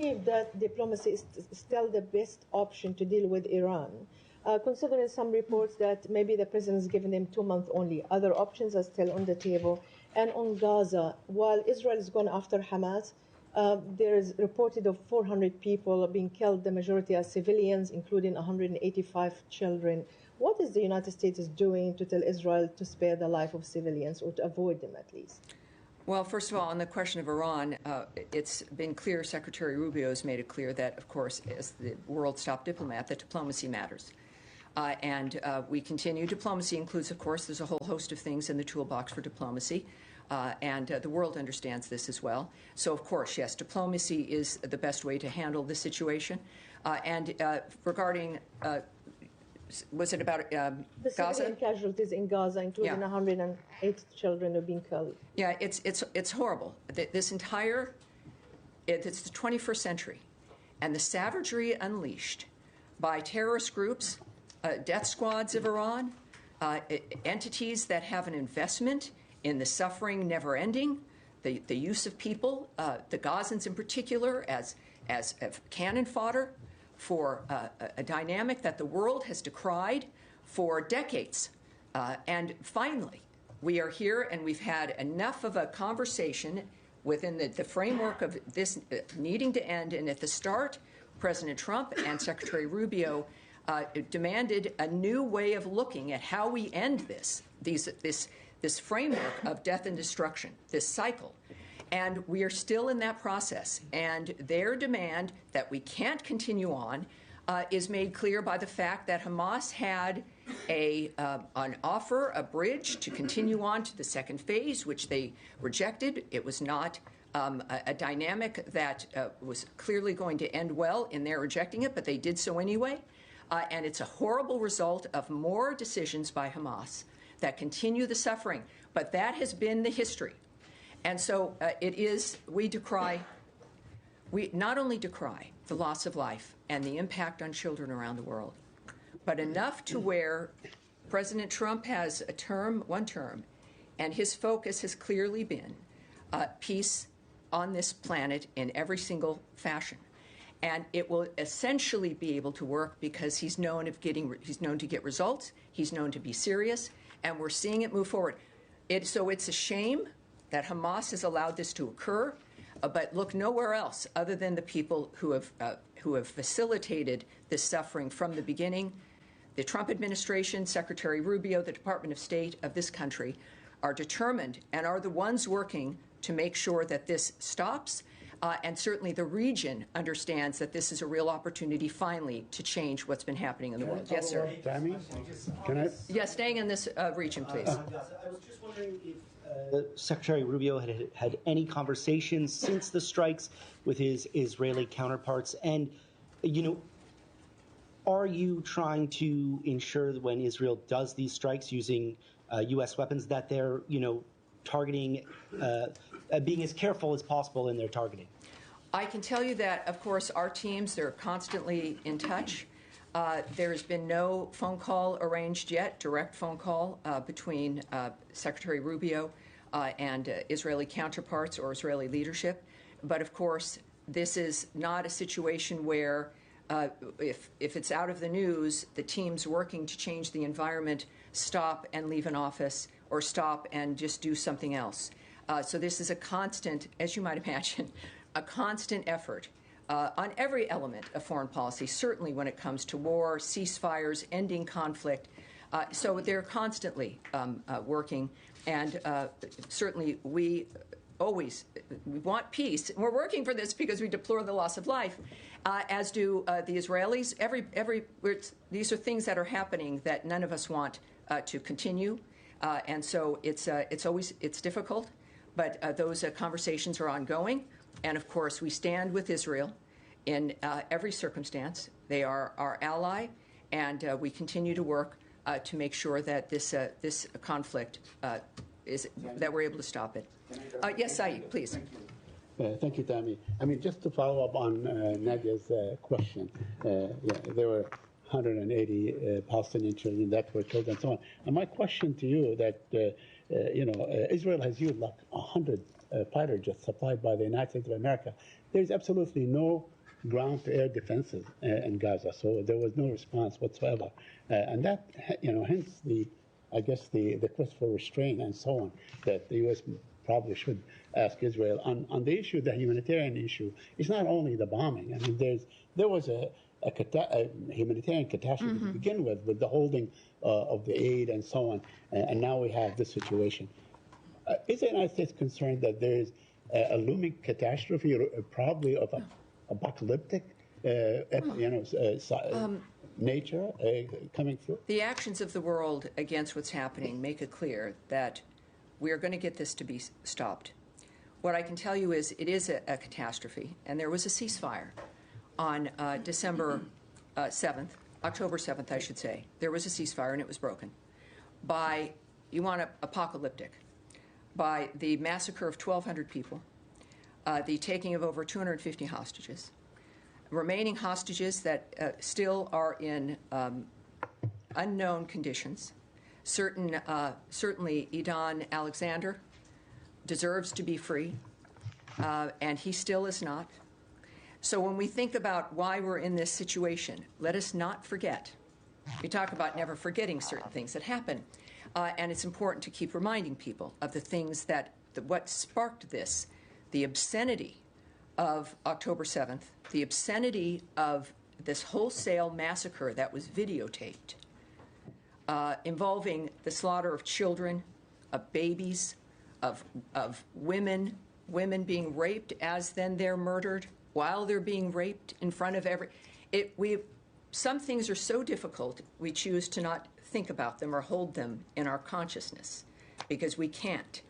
believe that diplomacy is still the best option to deal with Iran? Considering some reports that maybe the president has given them 2 months only, other options are still on the table. And on Gaza, while Israel is going after Hamas, there is reported of 400 people being killed, the majority are civilians, including 185 children. What is the United States doing to tell Israel to spare the life of civilians, or to avoid them at least? Well, first of all, on the question of Iran, it's been clear, Secretary Rubio has made it clear that, of course, as the world's top diplomat, that diplomacy matters. And we continue. Diplomacy includes, of course, there's a whole host of things in the toolbox for diplomacy, and the world understands this as well. So, of course, yes, diplomacy is the best way to handle this situation. And regarding, was it about the Gaza? Civilian casualties in Gaza, including 108 children have been killed. Yeah, it's horrible. This entire, it's the 21st century, and the savagery unleashed by terrorist groups, death squads of Iran, entities that have an investment in the suffering never ending, the use of people, the Gazans in particular, as cannon fodder for a dynamic that the world has decried for decades. And finally, we are here, and we've had enough of a conversation within the framework of this needing to end. And at the start, President Trump and Secretary Rubio demanded a new way of looking at how we end this framework of death and destruction, this cycle. And we are still in that process. And their demand that we can't continue on is made clear by the fact that Hamas had an offer, a bridge to continue on to the second phase, which they rejected. It was not a dynamic that was clearly going to end well in their rejecting it, but they did so anyway. And it's a horrible result of more decisions by Hamas that continue the suffering. But that has been the history. And so we not only decry the loss of life and the impact on children around the world, but enough to where President Trump has one term, and his focus has clearly been peace on this planet in every single fashion. And it will essentially be able to work because he's known to get results, he's known to be serious, and we're seeing it move forward. So it's a shame that Hamas has allowed this to occur, but look nowhere else other than the people who have facilitated this suffering from the beginning. The Trump administration, Secretary Rubio, the Department of State of this country are determined and are the ones working to make sure that this stops. And certainly the region understands that this is a real opportunity, finally, to change what's been happening in the world. Yes, sir. Tammy, can I? Yes, staying in this region, please. I was just wondering if Secretary Rubio had any conversations since the strikes with his Israeli counterparts, and, are you trying to ensure that when Israel does these strikes using U.S. weapons that they're, targeting, being as careful as possible in their targeting? I can tell you that, of course, our teams, they're constantly in touch. There's been no phone call arranged yet, direct phone call between Secretary Rubio and Israeli counterparts or Israeli leadership. But, of course, this is not a situation where if it's out of the news, the teams working to change the environment stop and leave an office or stop and just do something else. So this is a constant, as you might imagine, a constant effort on every element of foreign policy, certainly when it comes to war, ceasefires, ending conflict. So they're constantly working, and certainly we want peace. And we're working for this because we deplore the loss of life, as do the Israelis. These are things that are happening that none of us want to continue, and so it's difficult, but those conversations are ongoing. And of course, we stand with Israel in every circumstance. They are our ally, and we continue to work to make sure that this conflict that we're able to stop it. Yes, Saeed, please. Thank you, Tammy. I mean, just to follow up on Nadia's question, there were 180 Palestinian children that were killed and so on. And my question to you that, Israel has used like 100 fighter jets supplied by the United States of America. There's absolutely no ground-to-air defenses in Gaza, so there was no response whatsoever, and that, hence I guess the quest for restraint and so on that the U.S. probably should ask Israel on the issue, the humanitarian issue. It's not only the bombing. I mean, there was a humanitarian catastrophe to begin with the holding of the aid and so on, and now we have this situation. Is the United States concerned that there is a looming catastrophe, probably of apocalyptic, nature coming through? The actions of the world against what's happening make it clear that we are going to get this to be stopped. What I can tell you is it is a catastrophe, and there was a ceasefire on October 7th, I should say. There was a ceasefire, and it was broken by, apocalyptic, by the massacre of 1,200 people, the taking of over 250 hostages, remaining hostages that still are in unknown conditions. Certainly, Idan Alexander deserves to be free, and he still is not. So when we think about why we're in this situation, let us not forget. We talk about never forgetting certain things that happen, and it's important to keep reminding people of the things what sparked this, the obscenity of October 7th, the obscenity of this wholesale massacre that was videotaped, involving the slaughter of children, of babies, of women being raped as then they're murdered while they're being raped in front of some things are so difficult we choose to not think about them or hold them in our consciousness because we can't.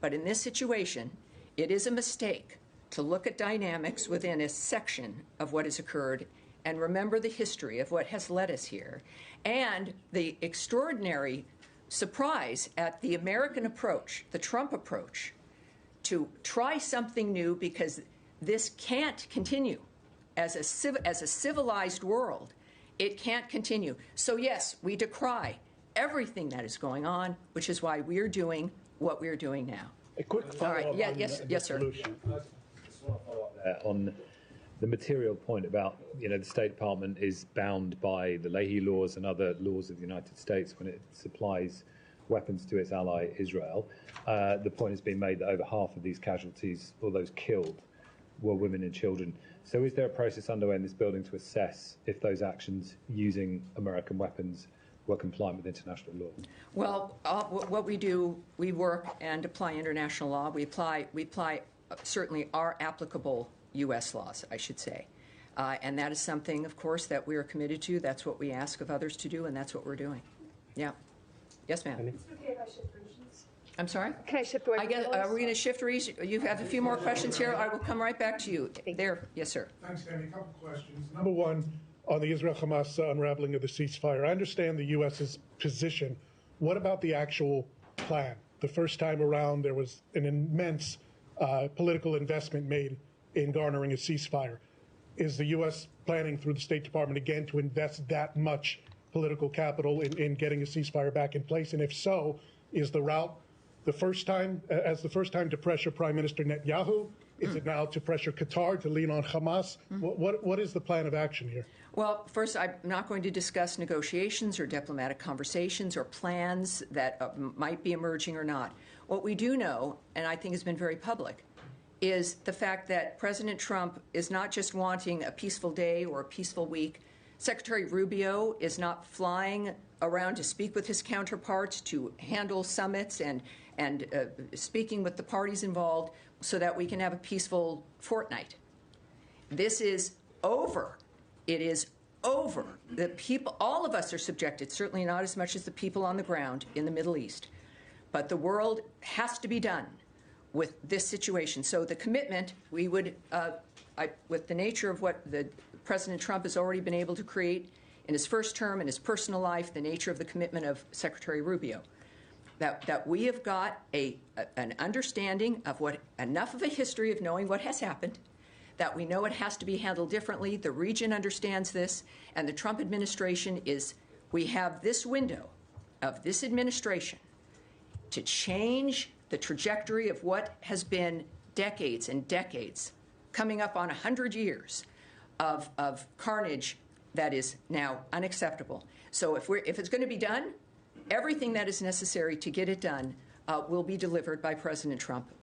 But in this situation, it is a mistake to look at dynamics within a section of what has occurred and remember the history of what has led us here and the extraordinary surprise at the American approach, the Trump approach, to try something new because this can't continue as a civilized world. It can't continue. So yes, we decry everything that is going on, which is why we're doing what we're doing now. A quick follow-up. All right. Yes, sir. I just want to follow up there on the material point about, the State Department is bound by the Leahy laws and other laws of the United States when it supplies weapons to its ally Israel. The point has been made that over half of these casualties, or those killed, were women and children. So is there a process underway in this building to assess if those actions using American weapons were compliant with international law? Well, what we do, we work and apply international law. We apply certainly our applicable U.S. laws, I should say. And that is something, of course, that we are committed to. That's what we ask of others to do, and that's what we're doing. Yeah. Yes, ma'am. It's okay if I shift regions. I'm sorry? Can I shift away? Are we going to shift region? You have a few more questions here. I will come right back to you. There. Yes, sir. Thanks, Tammy. A couple questions. Number one, on the Israel-Hamas unraveling of the ceasefire. I understand the U.S.'s position. What about the actual plan? The first time around, there was an immense political investment made in garnering a ceasefire. Is the U.S. planning through the State Department again to invest that much political capital in getting a ceasefire back in place? And if so, is the route the first time to pressure Prime Minister Netanyahu? Is it now to pressure Qatar to lean on Hamas? What is the plan of action here? Well, first, I'm not going to discuss negotiations or diplomatic conversations or plans that might be emerging or not. What we do know, and I think has been very public, is the fact that President Trump is not just wanting a peaceful day or a peaceful week. Secretary Rubio is not flying around to speak with his counterparts, to handle summits and speaking with the parties involved so that we can have a peaceful fortnight. This is over. It is over. The people, all of us are subjected, certainly not as much as the people on the ground in the Middle East. But the world has to be done with this situation. So the commitment, we would, with the nature of what President Trump has already been able to create in his first term, in his personal life, the nature of the commitment of Secretary Rubio, that we have got an understanding of enough of a history of knowing what has happened, that we know it has to be handled differently. The region understands this, and the Trump administration we have this window of this administration to change the trajectory of what has been decades and decades, coming up on 100 years of carnage that is now unacceptable. So if it's going to be done, everything that is necessary to get it done will be delivered by President Trump.